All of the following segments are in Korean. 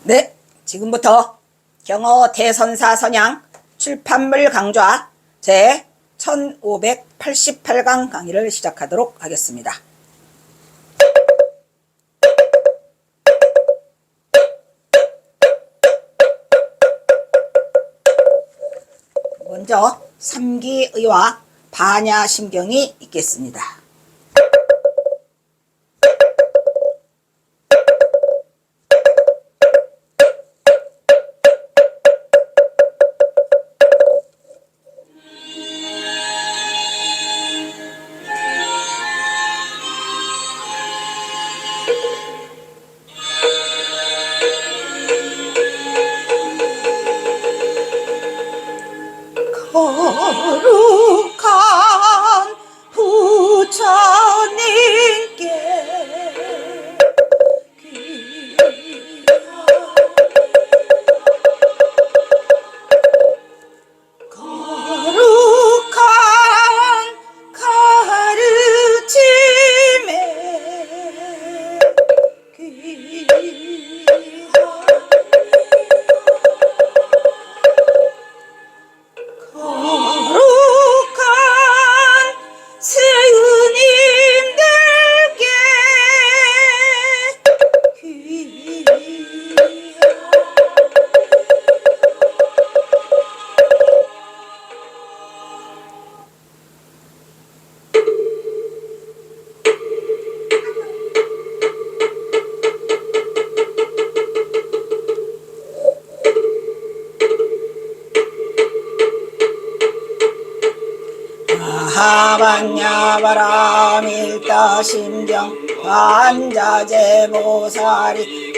네, 지금부터 경어 대선사 선양 출판물 강좌 제 1588강 강의를 시작하도록 하겠습니다. 먼저 삼기의와 반야심경이 있겠습니다. 거룩한 부처님께 거룩한 가르침에 거룩한 스님들께 아하반야바라밀다심경 반자제보살이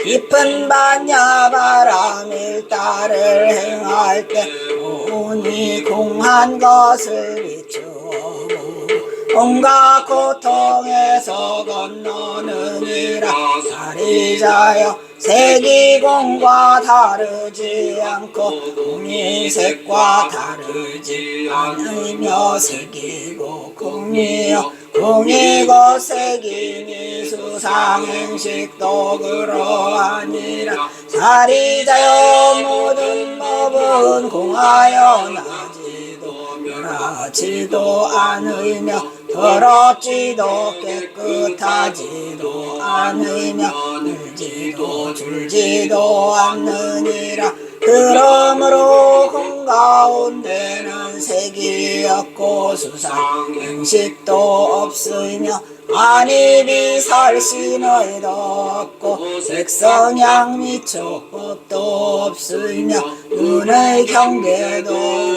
깊은 반야바라밀다를 행할 때 온이 공한 것을 비추어보고 온갖 고통에서 건너느니라. 사리자여 세기공과 다르지 않고 공이 색과 다르지 않으며 색이고 공이요 공이고 색이니 수상행식도 그러하니라. 사리자여 모든 법은 공하여 나지도 멸하지도 않으며 더럽지도 깨끗하지도 않으며 늘지도 줄지도 않느니라. 그러므로 공가운데는 색이 없고 수상행식도 없으며 안입이 살신의도 없고 색성향 미촉법도 없으며 눈의 경계도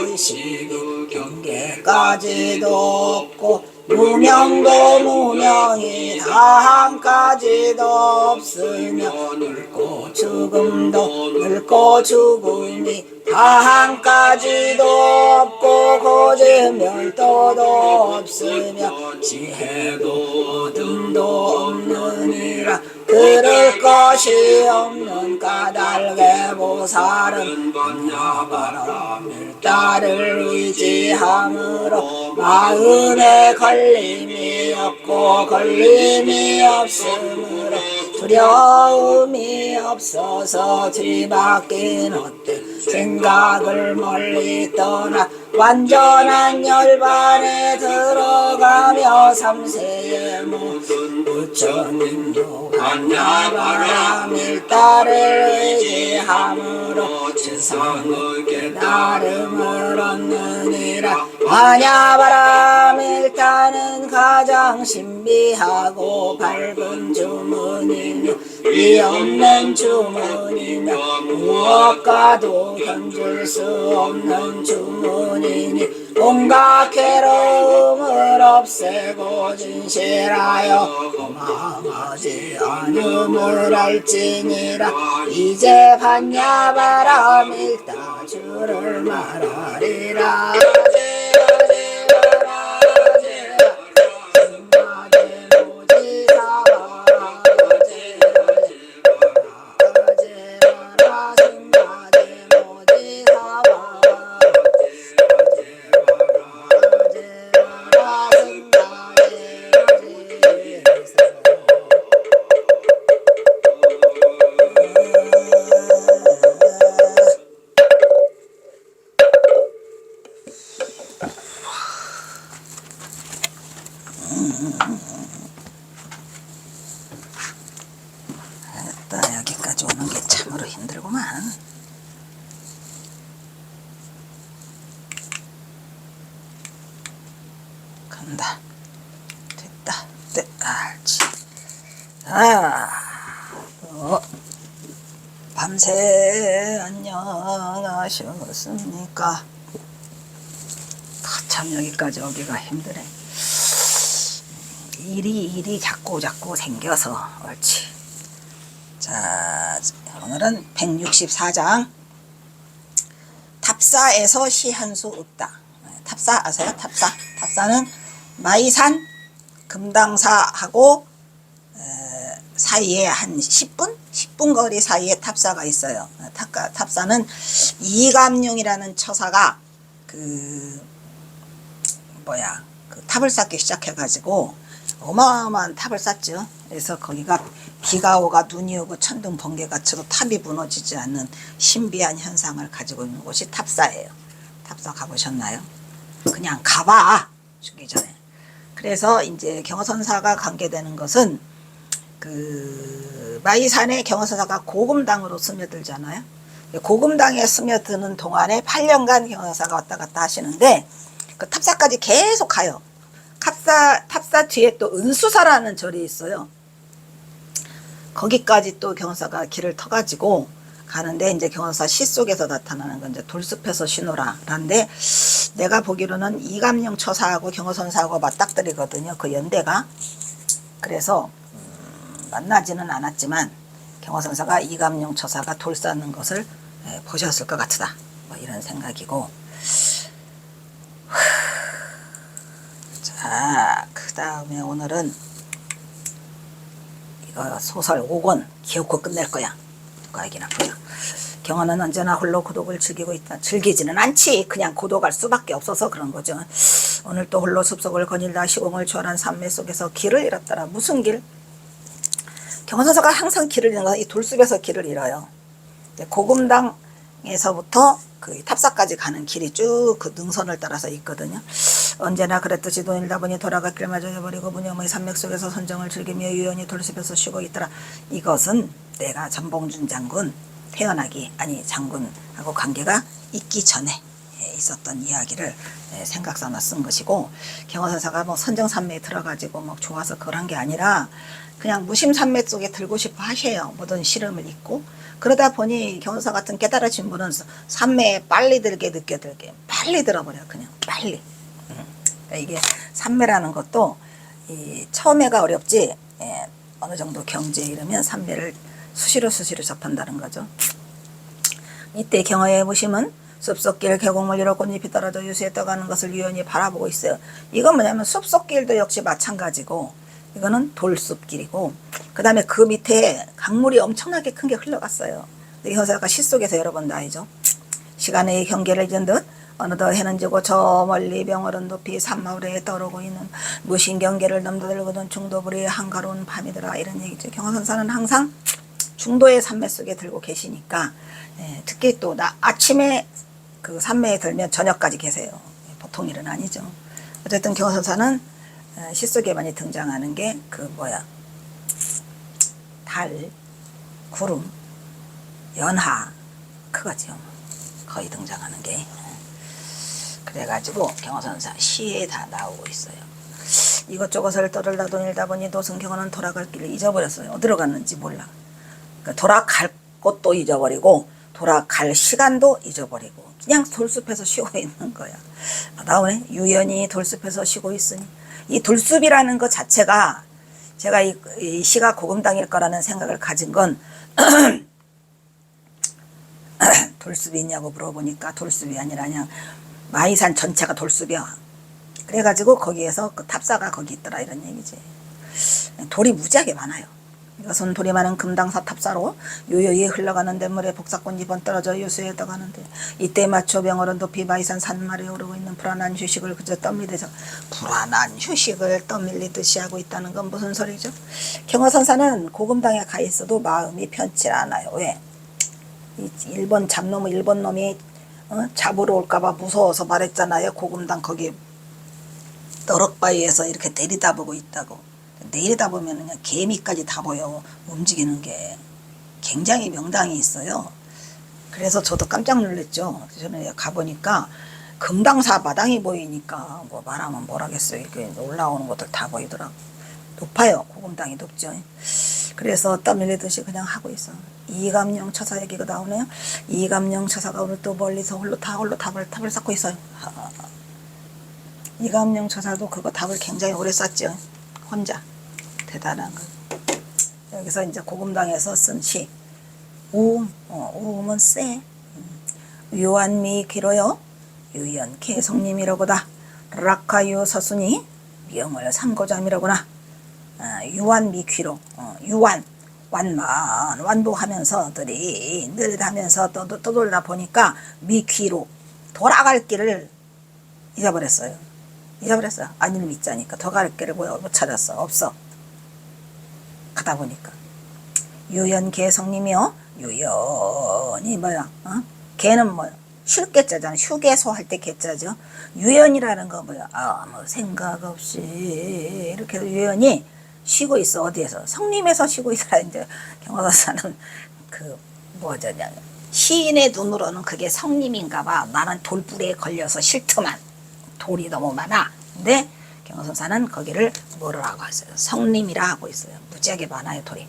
의식의 경계까지도 없고 무명도 무명이 다한까지도 없으며 늙고 죽음이 다한까지도 없고 고지멸도도 없으며 지혜도 어둠도 없느니라. 들을 것이 없는 까닭에 보살은 반야바라밀다를 의지함으로 마음에 걸림이 없고 걸림이 없으므로 두려움이 없어서 뒤바뀐 헛된 생각을 멀리 떠나 완전한 열반에 들어가며 삼세의 모든 부처님도 반야바라밀다를 의지함으로 세상의 깨달음을 얻느니라. 반야바라밀다는 가장 신비하고 밝은 주문이며 위없는 주문이며 무엇과도 견줄 수 없는 주문이니 온갖 괴로움을 없애고 진실하여 고망하지 않음을 알지니라. 이제 반야바라밀다 주를 말하리라. 가져오는 게 참으로 힘들구만. 간다. 됐다. 알지. 밤새 안녕하셨습니까? 참 여기까지 오기가 힘드네. 일이 자꾸 생겨서 옳지. 자, 오늘은 164장 탑사에서 시 한 수 없다. 탑사 아세요? 탑사는 마이산 금당사하고 사이에 한 10분 거리 사이에 탑사가 있어요. 탑사는 이감룡이라는 처사가 그 탑을 쌓기 시작해가지고 어마어마한 탑을 쌓죠. 그래서 거기가 비가 오가 눈이 오고 천둥 번개가 쳐도 탑이 무너지지 않는 신비한 현상을 가지고 있는 곳이 탑사예요. 탑사 가보셨나요? 그냥 가봐, 죽기 전에. 그래서 이제 경허선사가 관계되는 것은 그 마이산에 경허선사가 고금당으로 스며들잖아요. 고금당에 스며드는 동안에 8년간 경허선사가 왔다 갔다 하시는데 그 탑사까지 계속 가요. 탑사 뒤에 또 은수사라는 절이 있어요. 거기까지 또 경허선사가 길을 터가지고 가는데 이제 경허선사 시 속에서 나타나는 건 이제 돌숲에서 쉬노라 라는데 내가 보기로는 이감룡 처사하고 경허선사하고 맞닥뜨리거든요. 그 연대가. 그래서 만나지는 않았지만 경허선사가 이감룡 처사가 돌 쌓는 것을 보셨을 것 같다. 뭐 이런 생각이고. 자, 그 다음에 오늘은 이거 소설 5권 기어코 끝낼 거야. 누가 얘기나 보자. 경허는 언제나 홀로 고독을 즐기고 있다. 즐기지는 않지. 그냥 고독할 수밖에 없어서 그런 거죠. 오늘 또 홀로 숲속을 거닐다 시공을 초월한 산매 속에서 길을 잃었더라. 무슨 길? 경허선사가 항상 길을 잃는 건 이 돌숲에서 길을 잃어요. 고금당에서부터 그 탑사까지 가는 길이 쭉 그 능선을 따라서 있거든요. 언제나 그랬듯이 돈 잃다 보니 돌아갈 길마저 해버리고 무념의 산맥 속에서 선정을 즐기며 유연히 돌숲에서 쉬고 있더라. 이것은 내가 전봉준 장군 태어나기 아니 장군하고 관계가 있기 전에 있었던 이야기를 생각삼아 쓴 것이고 경허선사가 뭐 선정산매에 들어가지고 뭐 좋아서 그런 게 아니라 그냥 무심산맥 속에 들고 싶어 하셔요. 모든 시름을 잊고. 그러다 보니 경허선사 같은 깨달으신 분은 산매에 빨리 들게 늦게 들게 빨리 들어버려. 그냥 빨리. 그러니까 이게 산매라는 것도 처음에가 어렵지 어느 정도 경지에 이르면 산매를 수시로 접한다는 거죠. 이때 경허의 무심은 숲속길 계곡물 이로 꽃잎이 떨어져 유수에 떠가는 것을 유연히 바라보고 있어요. 이건 뭐냐면 숲속길도 역시 마찬가지고 이거는 돌숲길이고 그 다음에 그 밑에 강물이 엄청나게 큰 게 흘러갔어요. 경허선사가 시 속에서 여러 번 나이죠. 시간의 경계를 잊은 듯 어느덧 해는 지고 저 멀리 병어른 높이 산마을에 떠오르고 있는 무신 경계를 넘나들고는 중도불의 한가로운 밤이더라 이런 얘기죠. 경허선사는 항상 중도의 산매 속에 들고 계시니까 특히 또 아침에 그 산매에 들면 저녁까지 계세요. 보통 일은 아니죠. 어쨌든 경허선사는 시 속에 많이 등장하는 게 달, 구름, 연하 그거죠. 거의 등장하는 게. 그래가지고 경허선사 시에 다 나오고 있어요. 이것저것을 떠들다 돈일다 보니 도승경허는 돌아갈 길을 잊어버렸어요. 어디로 갔는지 몰라. 그러니까 돌아갈 것도 잊어버리고 돌아갈 시간도 잊어버리고 그냥 돌숲에서 쉬고 있는 거야. 나오네. 유연히 돌숲에서 쉬고 있으니 이 돌숲이라는 것 자체가 제가 이 시가 고금당일 거라는 생각을 가진 건 돌숲이 있냐고 물어보니까 돌숲이 아니라 그냥 마이산 전체가 돌숲이야. 그래가지고 거기에서 그 탑사가 거기 있더라 이런 얘기지. 돌이 무지하게 많아요. 이것은 돌이 많은 금당사 탑사로 유유히 흘러가는 냇물에 복사꽃이 번떨어져 유수에 떠가는데 이때 맞춰 병어른 높이 마이산 산마루에 오르고 있는 불안한 휴식을 그저 떠밀리서 불안한 휴식을 떠밀리듯이 하고 있다는 건 무슨 소리죠? 경허선사는 고금당에 가 있어도 마음이 편치 않아요. 왜? 일본 놈이 잡으러 올까봐 무서워서 말했잖아요. 고금당 거기 너럭바위에서 이렇게 내리다보고 있다고. 내리다보면 그냥 개미까지 다 보여. 움직이는 게. 굉장히 명당이 있어요. 그래서 저도 깜짝 놀랐죠. 저는 가보니까 금당사 마당이 보이니까 뭐 말하면 뭐라겠어요. 이렇게 올라오는 것들 다 보이더라고. 높아요. 고금당이 높죠. 그래서 땀 흘리듯이 그냥 하고 있어. 이감령 처사 얘기가 나오네요. 이감령 처사가 오늘 또 멀리서 홀로 답을 쌓고 있어요. 이감령 처사도 그거 답을 굉장히 오래 쌓죠. 혼자. 대단한 거. 여기서 이제 고금당에서 쓴 시. 우음은 쎄. 유한미 길어요. 유연 개성님이라고다. 락하유 서순이 명을 삼고잠이라구나. 유한미 귀로 완보하면서들이 늘 하면서 떠돌다 보니까 미귀로 돌아갈 길을 잊어버렸어요. 아니면 믿자니까 더 갈 길을 못 찾았어. 없어. 가다 보니까 유연 개성님이요. 유연이 뭐야? 개는 뭐야? 쉴개자잖아. 휴게소 할 때 개자죠. 유연이라는 거 뭐야? 아무 생각 없이 이렇게 유연이 쉬고 있어. 어디에서? 성림에서 쉬고 있어라. 이제 경화사는 그 뭐잖냐. 시인의 눈으로는 그게 성림인가 봐. 나는 돌불에 걸려서 싫더만. 돌이 너무 많아. 근데 경화선사는 거기를 뭐라고 했어요? 성림이라 하고 있어요. 무지하게 많아요, 돌이.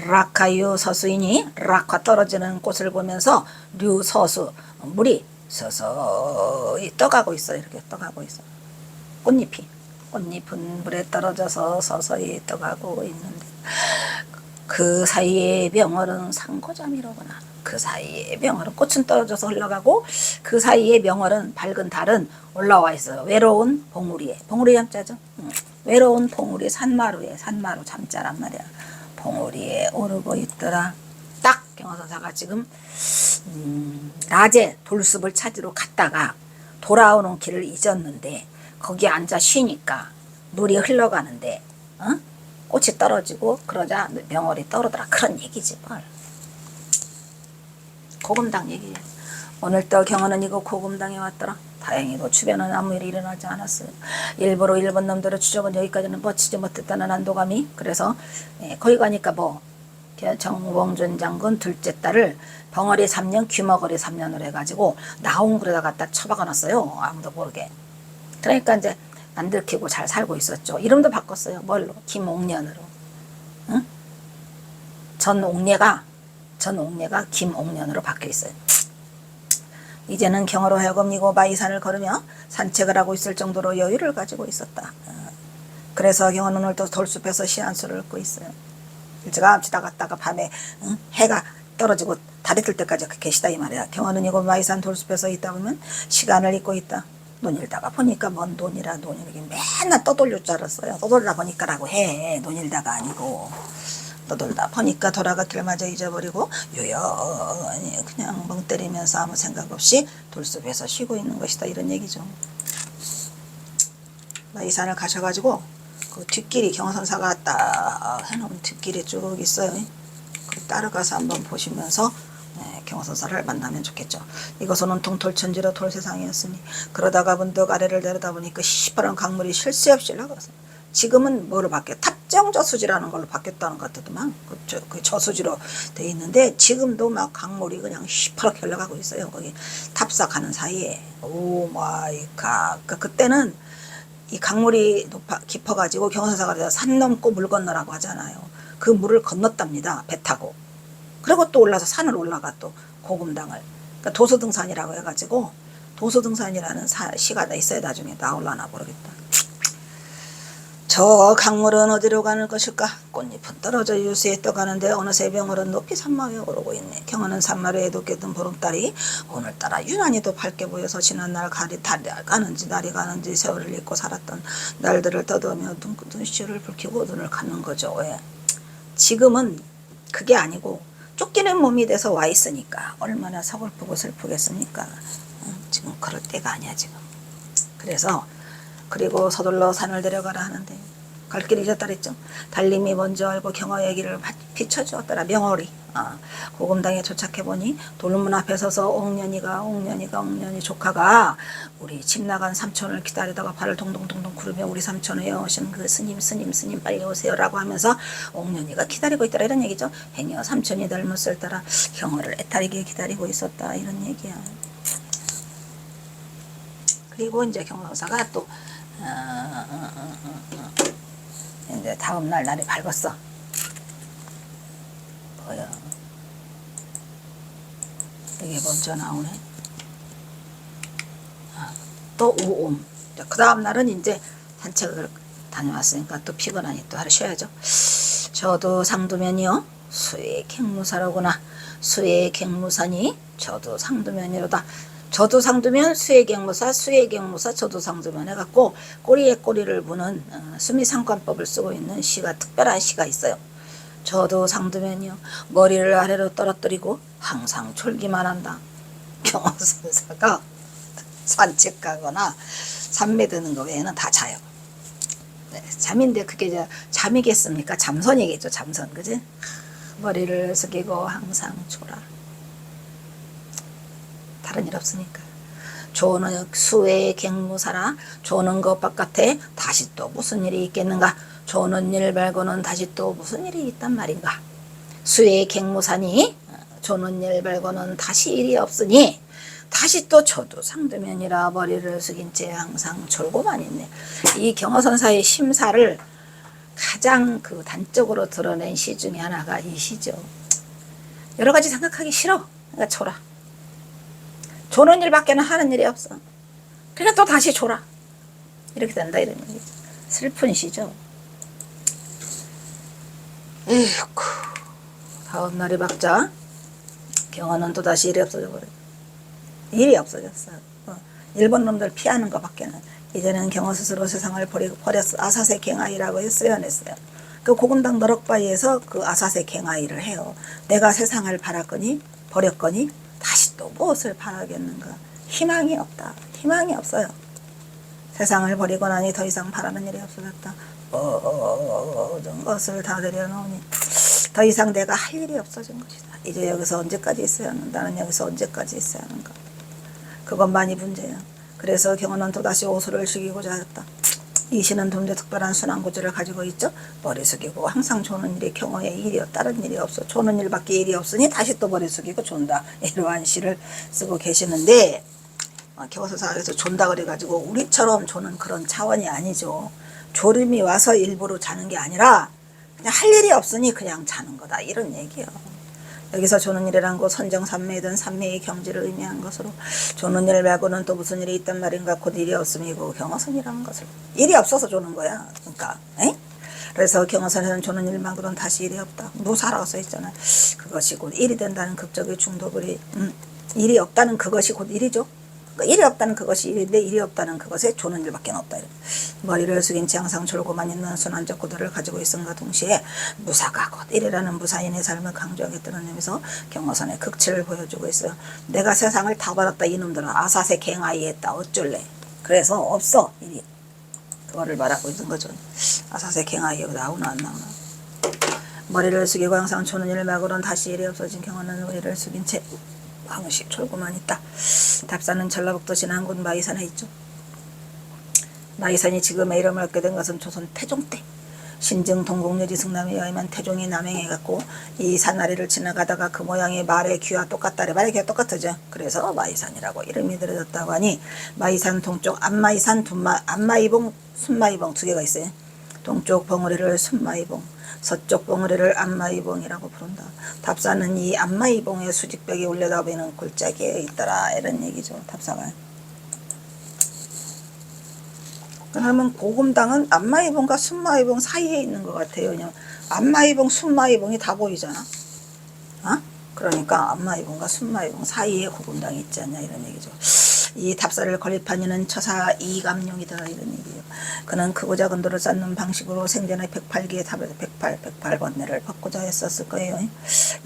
락하유 서수이니 락화 떨어지는 꽃을 보면서 류서수 물이 서서히 떠가고 있어. 이렇게 떠가고 있어. 꽃잎은 물에 떨어져서 서서히 떠가고 있는데 그 사이에 명월은 상고잠이로구나. 그 사이에 명월은 꽃은 떨어져서 흘러가고 그 사이에 명월은 밝은 달은 올라와 있어요. 외로운 봉우리에. 봉우리 잠자죠. 외로운 봉우리 산마루에. 산마루 잠자란 말이야. 봉우리에 오르고 있더라. 딱 경화선사가 지금 낮에 돌숲을 찾으러 갔다가 돌아오는 길을 잊었는데 거기 앉아 쉬니까 물이 흘러가는데 꽃이 떨어지고 그러자 명월이 떠오르더라. 그런 얘기지 뭘. 고금당 얘기예요. 오늘 또 경화는 이거 고금당에 왔더라. 다행히도 주변은 아무 일이 일어나지 않았어요. 일부러 일본 놈들을 추적은 여기까지는 뻗치지 못했다는 안도감이. 그래서 거기 가니까 뭐 정봉준 장군 둘째 딸을 벙어리 3년 귀머거리 3년으로 해가지고 나홍굴에다 갖다 처박아놨어요. 아무도 모르게. 그러니까 이제 안 들키고 잘 살고 있었죠. 이름도 바꿨어요. 뭘로? 김옥년으로. 응? 전 옥례가 김옥년으로 바뀌어 있어요. 이제는 경어로 하여금 이고 바이산을 걸으며 산책을 하고 있을 정도로 여유를 가지고 있었다. 그래서 경어는 오늘도 돌숲에서 시한수를 읊고 있어요. 일찌감치 나갔다가 밤에 해가 떨어지고 달이 뜰 때까지 계시다 이 말이야. 경어는 이고 바이산 돌숲에서 있다 보면 시간을 잊고 있다. 논일다가 보니까 뭔 논이라 논이라기 맨날 떠돌릴 줄 알았어요. 떠돌다 보니까라고 해. 논일다가 아니고. 떠돌다 보니까 돌아가길 마저 잊어버리고 유연히 그냥 멍 때리면서 아무 생각 없이 돌숲에서 쉬고 있는 것이다. 이런 얘기죠. 이 산을 가셔가지고 그 뒷길이 경화선사가 딱 해놓은 뒷길이 쭉 있어요. 그 따라가서 한번 보시면서 경화선사를 만나면 좋겠죠. 이것은 온통 돌천지로 돌세상이었으니 그러다가 문득 아래를 내려다보니까 시퍼런 강물이 쉴 새 없이 흘러가서 지금은 뭐로 바뀌어? 탑정저수지라는 걸로 바뀌었다는 것 같더만. 그 저수지로 돼 있는데 지금도 막 강물이 그냥 시퍼렇게 흘러가고 있어요. 거기 탑사 가는 사이에. 오 마이 갓. 그때는 이 강물이 깊어가지고 경화선사가 산 넘고 물 건너라고 하잖아요. 그 물을 건넜답니다. 배 타고. 그리고 또 올라서 산을 올라가 또 고금당을. 그러니까 도소등산이라고 해가지고 도소등산이라는 시가 있어야 나중에 나올라나 모르겠다. 저 강물은 어디로 가는 것일까? 꽃잎은 떨어져 유수에 떠가는데 어느새 명월은 높이 산마루에 오르고 있네. 경화는 산마루에 높게 뜬 보름달이 오늘따라 유난히도 밝게 보여서 지난날 달이 가는지 날이 가는지 세월을 잊고 살았던 날들을 떠도며 눈시울을 붉히고 눈을 감는 거죠. 왜? 지금은 그게 아니고 쫓기는 몸이 돼서 와 있으니까 얼마나 서글프고 슬프겠습니까? 지금 그럴 때가 아니야 지금. 그래서 그리고 서둘러 산을 데려가라 하는데 갈 길을 잊었다 그랬죠. 달님이 먼저 알고 경화 얘기를 비춰주었더라. 명월이 고금당에 도착해보니 돌문 앞에 서서 옥년이 조카가 우리 집 나간 삼촌을 기다리다가 발을 동동동동 구르며 우리 삼촌이요 오신 그 스님 빨리 오세요라고 하면서 옥년이가 기다리고 있더라 이런 얘기죠. 행여 삼촌이 닮았을 따라 경어를 애타리게 기다리고 있었다 이런 얘기야. 그리고 이제 경로사가 또 이제 다음날 날이 밝았어. 뭐야? 이게 먼저 나오네. 또 우옴. 그 다음 날은 이제 산책을 다녀왔으니까 또 피곤하니 또 하루 쉬어야죠. 저도 상두면이요. 수의 갱무사로구나. 수의 갱무사니 저도 상두면이로다. 저도 상두면 수의 갱무사 저도 상두면 해갖고 꼬리에 꼬리를 무는 수미상관법을 쓰고 있는 시가 특별한 시가 있어요. 저도 상두면이요. 머리를 아래로 떨어뜨리고 항상 졸기만 한다. 경어선사가 산책 가거나 산매 드는 거 외에는 다 자요. 네, 잠인데 그게 이제 잠이겠습니까? 잠선이겠죠. 잠선. 그지? 머리를 숙이고 항상 졸아. 다른 일 없으니까. 조는 수의 갱무사라. 조는 것 바깥에 다시 또 무슨 일이 있겠는가? 조는 일 말고는 다시 또 무슨 일이 있단 말인가? 수의 갱무사니 조는 일 말고는 다시 일이 없으니 다시 또 저도 상두면이라 머리를 숙인 채 항상 졸고만 있네. 이 경어선사의 심사를 가장 그 단적으로 드러낸 시 중에 하나가 이 시죠. 여러 가지 생각하기 싫어. 그러니까 졸아. 조는 일밖에는 하는 일이 없어. 그러니까 또 다시 졸아. 이렇게 된다 이런 얘기. 슬픈 시죠. 에이구. 다음 날이 박자. 경어는 또 다시 일이 없어져 버려. 일이 없어졌어. 일본 놈들 피하는 것밖에는. 이제는 경어 스스로 세상을 버렸어. 아사세 갱아이라고 했어요, 안 했어요? 그 고금당 너럭바위에서 그 아사세 갱아이를 해요. 내가 세상을 버렸거니 다시 또 무엇을 바라겠는가? 희망이 없다. 희망이 없어요. 세상을 버리고 나니 더 이상 바라는 일이 없어졌다. 모든 것을 다 들여놓으니 더 이상 내가 할 일이 없어진 것이다. 이제 여기서 언제까지 있어야 하는가? 나는 여기서 언제까지 있어야 하는가? 그것만이 문제야. 그래서 경어는 또다시 오수를 죽이고자 하였다. 이 시는 좀 더 특별한 순환구조를 가지고 있죠. 머리 숙이고 항상 조는 일이 경어의 일이요. 다른 일이 없어. 조는 일밖에 일이 없으니 다시 또 머리 숙이고 존다. 이러한 시를 쓰고 계시는데 경어서사에서 존다 그래가지고 우리처럼 조는 그런 차원이 아니죠. 졸음이 와서 일부러 자는 게 아니라 그냥 할 일이 없으니 그냥 자는 거다. 이런 얘기예요. 여기서 조는 일이란 거 선정산매든 산매의 경지를 의미한 것으로 조는 일 말고는 또 무슨 일이 있단 말인가? 곧 일이 없음이고 경어선이라는 것을 일이 없어서 조는 거야. 그러니까 그래서 경어선에는 조는 일만으로는 다시 일이 없다. 무사라고 써있잖아요. 그것이 곧 일이 된다는 극적의 중도불이 일이 없다는 그것이 곧 일이죠. 그러니까 일이 없다는 그것이 일인데 일이 없다는 그것에 조는 일밖에 없다. 머리를 숙인 채 항상 졸고만 있는 순환적 구도를 가지고 있음과 동시에 무사가 곧 일이라는 무사인의 삶을 강조하게 드러내면서 경어선의 극치를 보여주고 있어요. 내가 세상을 다 받았다 이놈들은 아사세 갱아이 했다 어쩔래. 그래서 없어 일이. 그거를 말하고 있는 거죠. 아사세 갱아이 여기 나오나 안 나오나. 머리를 숙이고 항상 조는 일 말고는 다시 일이 없어진 경어는 머리를 숙인 채 항시 졸고만 있다. 답사는 전라북도 진안군 마이산에 있죠. 마이산이 지금의 이름을 얻게 된 것은 조선 태종 때 신증 동국유지 승남에 의하면 태종이 남행해갖고 이 산아리를 지나가다가 그 모양이 말의 귀와 똑같다래. 말의 귀와 똑같으죠. 그래서 마이산이라고 이름이 들어졌다고 하니 마이산 동쪽 안마이산 안마이봉 순마이봉 두 개가 있어요. 동쪽 봉우리를 순마이봉 서쪽 봉우리를 안마이봉이라고 부른다. 답사는 이 안마이봉의 수직벽에 올려다 보이는 골짜기에 있더라. 이런 얘기죠. 답사가. 그러면 고금당은 안마이봉과 순마이봉 사이에 있는 것 같아요. 그냥 안마이봉, 순마이봉이 다 보이잖아. 그러니까 안마이봉과 순마이봉 사이에 고금당이 있지 않냐 이런 얘기죠. 이 답사를 건립한 이는 처사 이감룡이다 이런 얘기예요. 그는 크고 작은 돌을 쌓는 방식으로 생전에 108개의 답을 108번뇌를 받고자 했었을 거예요.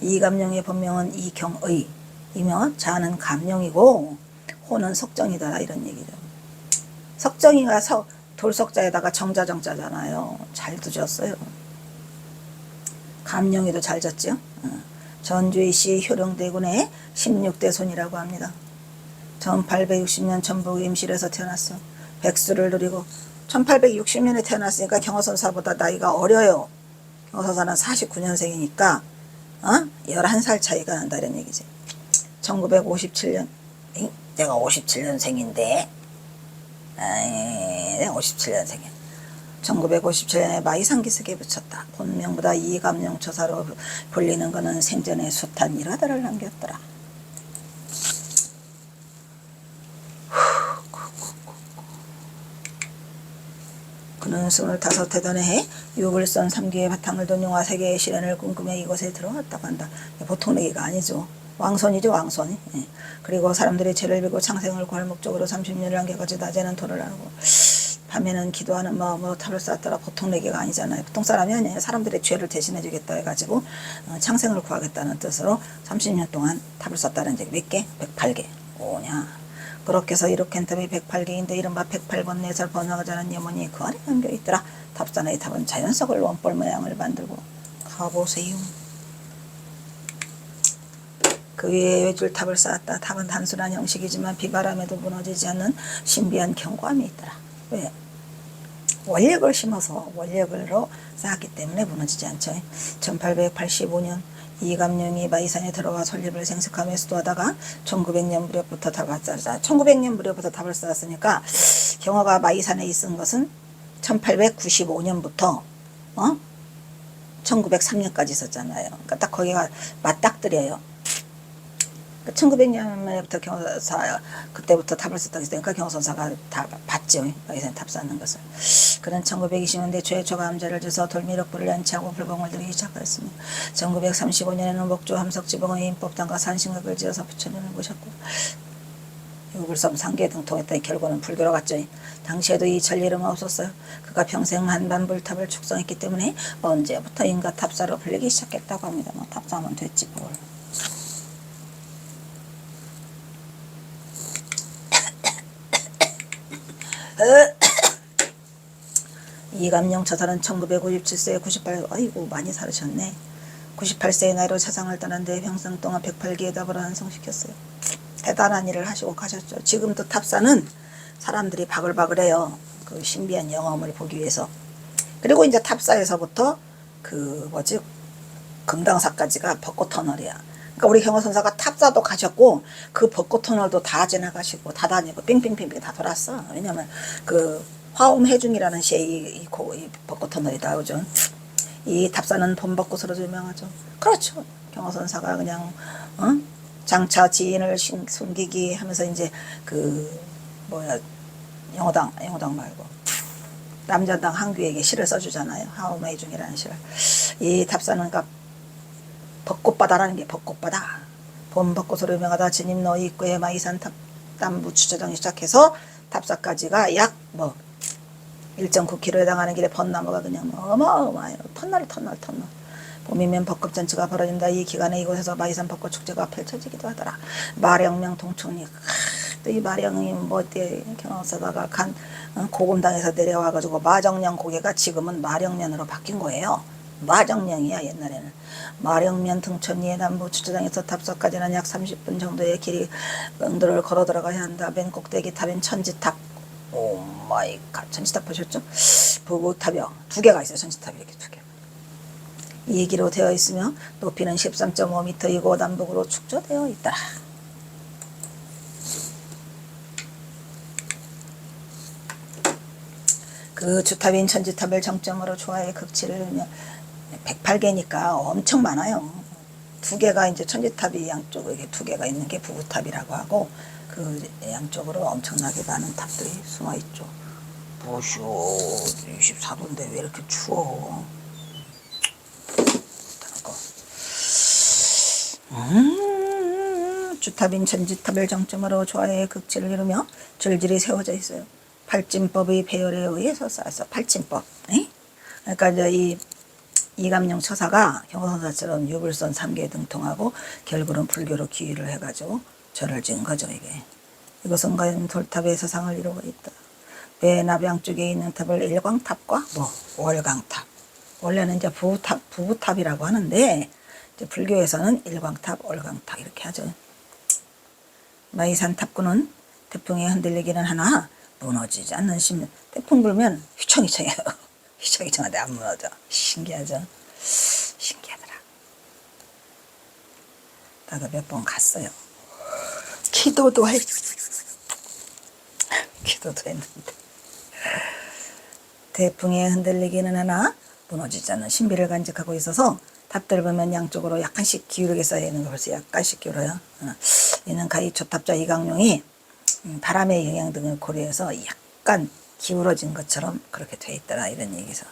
이감룡의 본명은 이경의이며 자는 감룡이고 호는 석정이다 이런 얘기죠. 석정이가 돌석자에다가 정자정자잖아요. 잘 두셨어요. 감룡이도 잘 졌죠. 전주시 효령대군의 16대 손이라고 합니다. 1860년 전북 임실에서 태어났어. 백수를 누리고 1860년에 태어났으니까 경호선사보다 나이가 어려요. 경호선사는 49년생이니까 11살 차이가 난다는 얘기지. 1957년 내가 57년생인데 내가 57년생이야. 1957년에 마이상기석에 붙였다. 본명보다 이감룡처사로 불리는 것은 생전에 숱한 일화들을 남겼더라. 그는 25에 되던 유불선 3기의 바탕을 둔 용화 세계의 시련을 꿈꾸며 이곳에 들어왔다고 한다. 보통 얘기가 아니죠. 왕손이죠, 왕손이. 예. 그리고 사람들이 죄를 비고 창생을 구할 목적으로 30년을 한개까지 낮에는 도를 하고 밤에는 기도하는 마음으로 탑을 쌓았더라. 보통 얘기가 아니잖아요. 보통 사람이 아니에요. 사람들의 죄를 대신해 주겠다 해가지고 창생을 구하겠다는 뜻으로 30년 동안 탑을 쌓았다는 얘기. 몇 개? 108개. 오냐. 그렇게 해서 이렇게 한 탑이 108개인데 이른바 108번 내설 번화가자는 예문이 그 안에 담겨있더라. 탑산의 탑은 자연석을 원볼 모양을 만들고 가보세요. 그 위에 외줄탑을 쌓았다. 탑은 단순한 형식이지만 비바람에도 무너지지 않는 신비한 견고함이 있더라. 왜? 원력을 심어서 원력으로 쌓았기 때문에 무너지지 않죠. 1885년 이감룡이 마이산에 들어와 설립을 생색하며 수도하다가 1900년 무렵부터 탑을 쌓았다. 1900년 무렵부터 탑을 쌓았으니까 경화가 마이산에 있은 것은 1895년부터 1903년까지 있었잖아요. 그러니까 딱 거기가 맞닥뜨려요. 1900년부터 경호선사 그때부터 탑을 썼다고 했으니까 경호선사가 다 봤죠. 마이산 탑 쌓는 것을. 그는 1920년대 최초 감자를 줘서 돌미륵불을 연치하고 불공을 들이기 시작했습니다. 1935년에는 목조 함석지봉의 인법당과 산신각을 지어서 부처님을 모셨고 유불섬 상계 등통했더니 결국은 불교로 갔죠. 당시에도 이 전리름은 없었어요. 그가 평생 한반불탑을 축성했기 때문에 언제부터인가 탑사로 불리기 시작했다고 합니다. 탑사하면 됐지 뭘. 이감룡 처사는 1957세에 98, 아이고 많이 살으셨네. 98세의 나이로 세상을 떠난 데 평생 동안 108개의 답을 완성시켰어요. 대단한 일을 하시고 가셨죠. 지금도 탑사는 사람들이 바글바글해요. 그 신비한 영험을 보기 위해서. 그리고 이제 탑사에서부터 금당사까지가 벚꽃터널이야. 그러니까 우리 경호선사가 탑사도 가셨고 그 벚꽃터널도 다 지나가시고 다 다니고 빙빙빙빙 다 돌았어. 왜냐면 그 화엄해중이라는 시에 이 벚꽃터널이 나오죠. 이 탑사는 봄벚꽃으로 유명하죠. 그렇죠. 경호선사가 그냥 장차 지인을 숨기기 하면서 이제 영호당 말고 남전당 한규에게 시를 써주잖아요. 화엄해중이라는 시를. 이 탑사는 그러니까 벚꽃바다라는 게 벚꽃바다. 봄벚꽃으로 유명하다. 진입 너희 입구에 마이산 탑담부 주차장이 시작해서 탑사까지가 약 1.9km에 해당하는 길에 벚나무가 그냥 어마어마해요. 터널. 봄이면 벚꽃잔치가 벌어진다. 이 기간에 이곳에서 마이산 벚꽃축제가 펼쳐지기도 하더라. 마령명 동청리. 또 이 마령이 경호사다가 간 고금당에서 내려와가지고 마정령 고개가 지금은 마령면으로 바뀐 거예요. 마정령이야 옛날에는. 마령면 등천리의 남부 주차장에서 탑사까지는 약 30분 정도의 길이 응도를 걸어 들어가야 한다. 맨 꼭대기 탑인 천지탑. 오 마이 갓. 천지탑 보셨죠? 부부탑이요. 2개가 있어요. 천지탑이 이렇게 2개. 2기로 되어 있으며 높이는 13.5m이고 남북으로 축조되어 있더라. 그 주탑인 천지탑을 정점으로 조화의 극치를 이루며 108개니까 엄청 많아요. 2개가 이제 천지탑이 양쪽에 이렇게 2개가 있는 게 부부탑이라고 하고 그 양쪽으로 엄청나게 많은 탑들이 숨어 있죠. 보쇼 24도인데 왜 이렇게 추워? 주탑인 천지탑을 정점으로 조화의 극치를 이루며 줄줄이 세워져 있어요. 팔진법의 배열에 의해서 쌓았어. 팔진법. 그러니까 이제 이감룡 처사가 경호선사처럼 유불선 3개 등통하고 결국은 불교로 기유를 해가지고 절을 지은 거죠. 이것은 과연 돌탑의 세상을 이루고 있다. 배납양 쪽에 있는 탑을 일광탑과 월광탑. 원래는 이제 부부탑이라고 하는데 이제 불교에서는 일광탑, 월광탑 이렇게 하죠. 마이산 탑구는 태풍에 흔들리기는 하나 무너지지 않는 심. 태풍 불면 휘청휘청해요. 휘청휘청한데 안 무너져. 신기하죠. 신기하더라. 나도 몇 번 갔어요. 기도도 했는데 태풍에 흔들리기는 하나 무너지지 않는 신비를 간직하고 있어서 탑들 보면 양쪽으로 약간씩 기울게 쌓여있는 거 벌써 약간씩 기울어요. 이는 가히 초탑자 이강룡이 바람의 영향 등을 고려해서 약간 기울어진 것처럼 그렇게 돼 있더라 이런 얘기죠.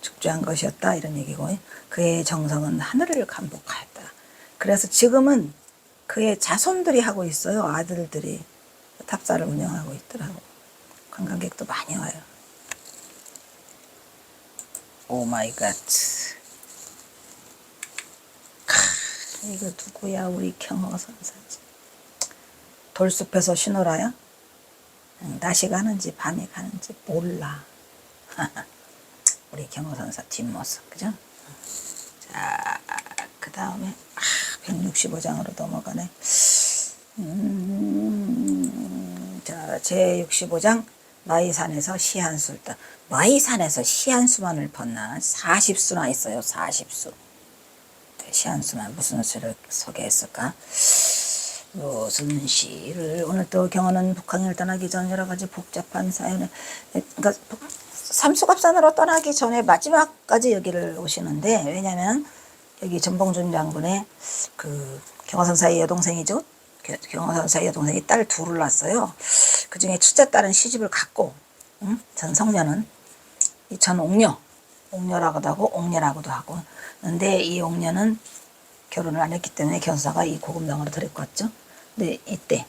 축조한 것이었다 이런 얘기고, 그의 정성은 하늘을 감복하였다. 그래서 지금은 그의 자손들이 하고 있어요. 아들들이 탑사를 운영하고 있더라고. 관광객도 많이 와요. 오 마이 갓. 이거 누구야? 우리 경허선사지. 돌숲에서 신호라야? 낮이 가는지 밤이 가는지 몰라. 우리 경허선사 뒷모습, 그죠? 자, 그 다음에 165장으로 넘어가네. 자, 제65장 마이산에서 시한수를 마이산에서 시한수만을 벗나 40수나 있어요. 40수. 시한수만 무슨 수를 소개했을까? 무슨 시를. 오늘 또 경호는 북한을 떠나기 전 여러 가지 복잡한 사연을, 그러니까 삼수갑산으로 떠나기 전에 마지막까지 여기를 오시는데, 왜냐면 여기 전봉준 장군의 그 경호선사의 여동생이죠. 경호선사의 여동생이 딸 둘을 낳았어요. 그 중에 첫째 딸은 시집을 갔고, 전성녀는 이 전옥녀, 옥녀라고도 하고 옥녀라고도 하고, 근데 이 옥녀는 결혼을 안 했기 때문에 경사가 이 고금당으로 데리고 왔죠. 근데 이때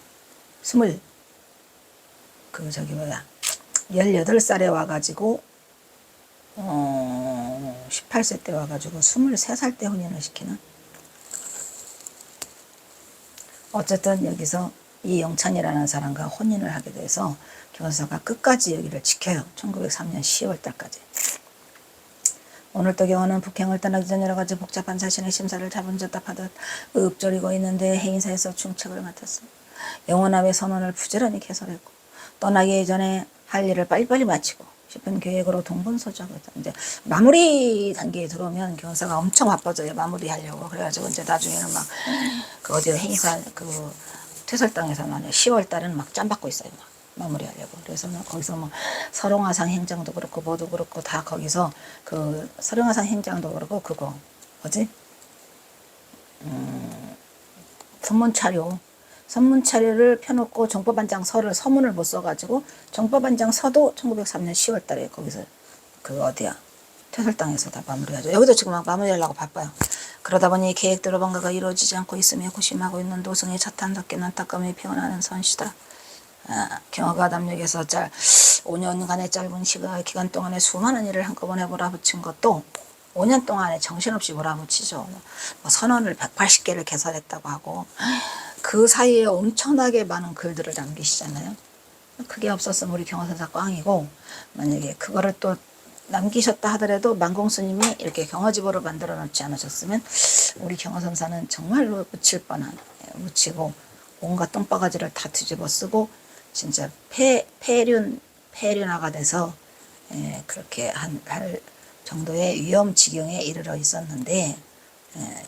18살에 와가지고 18세 때 와가지고 23살 때 혼인을 시키는. 어쨌든 여기서 이 영찬이라는 사람과 혼인을 하게 돼서 경사가 끝까지 여기를 지켜요. 1903년 10월 달까지. 오늘 또 경호는 북행을 떠나기 전 여러 가지 복잡한 자신의 심사를 자분자답하듯 읊조리고 있는데 해인사에서 중책을 맡았습니다. 영원함의 선언을 부지런히 개설했고, 떠나기 전에 할 일을 빨리빨리 마치고 싶은 계획으로 동분서주하고 있다. 이제 마무리 단계에 들어오면 경사가 엄청 바빠져요. 마무리하려고. 그래가지고 이제 나중에는 막 그 어디 해인사 그 퇴설당에서는 10월 달은 막 짬받고 있어요. 막. 마무리하려고. 그래서 거기서 뭐 설홍화상 행장도 그렇고 뭐도 그렇고 다 거기서 그 설홍화상 행장도 그렇고 그거 뭐지? 선문차료를 펴놓고 정법반장 서를 서문을 못 써가지고 정법반장 서도 1903년 10월 달에 거기서 그 어디야? 퇴설당에서 다 마무리하죠. 여기도 지금 막 마무리하려고 바빠요. 그러다 보니 계획대로 뭔가가 이루어지지 않고 있으며 고심하고 있는 노승의 차탄답게는 안타까움이 피어나는 선시다. 경허가 남녘에서 5년간의 짧은 기간 동안에 수많은 일을 한꺼번에 몰아붙인 것도 5년 동안에 정신없이 몰아붙이죠. 뭐 선언을 180개를 개설했다고 하고 그 사이에 엄청나게 많은 글들을 남기시잖아요. 그게 없었으면 우리 경허선사 꽝이고, 만약에 그거를 또 남기셨다 하더라도 만공스님이 이렇게 경허지보를 만들어 놓지 않으셨으면 우리 경허선사는 정말로 묻힐 뻔한, 묻히고 온갖 똥바가지를 다 뒤집어 쓰고 진짜 폐륜화가 돼서 그렇게 할 정도의 위험 지경에 이르러 있었는데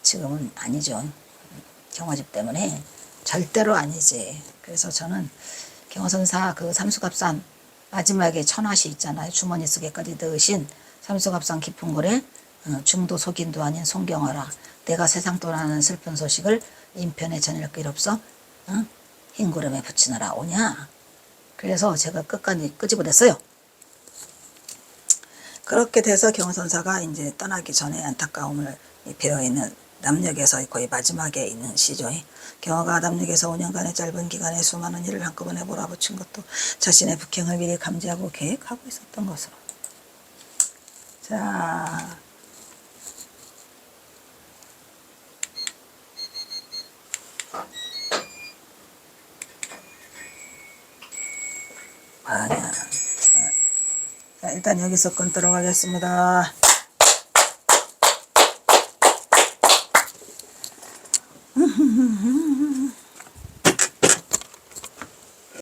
지금은 아니죠. 경허집 때문에 절대로 아니지. 그래서 저는 경허선사 그 삼수갑산 마지막에 천화시 있잖아요. 주머니 속에까지 넣으신 삼수갑산 깊은 글에 중도 속인도 아닌 송경하라. 내가 세상 떠나는 슬픈 소식을 인편에 전할 길 없어 흰 구름에 붙이느라 오냐. 그래서 제가 끝까지 끄집어냈어요. 그렇게 돼서 경허선사가 이제 떠나기 전에 안타까움을 배어있는 남녘에서 거의 마지막에 있는 시죠. 경허가 남녘에서 5년간의 짧은 기간에 수많은 일을 한꺼번에 몰아붙인 것도 자신의 북행을 미리 감지하고 계획하고 있었던 것으로. 자, 아니야. 자, 일단 여기서 끊도록 하겠습니다.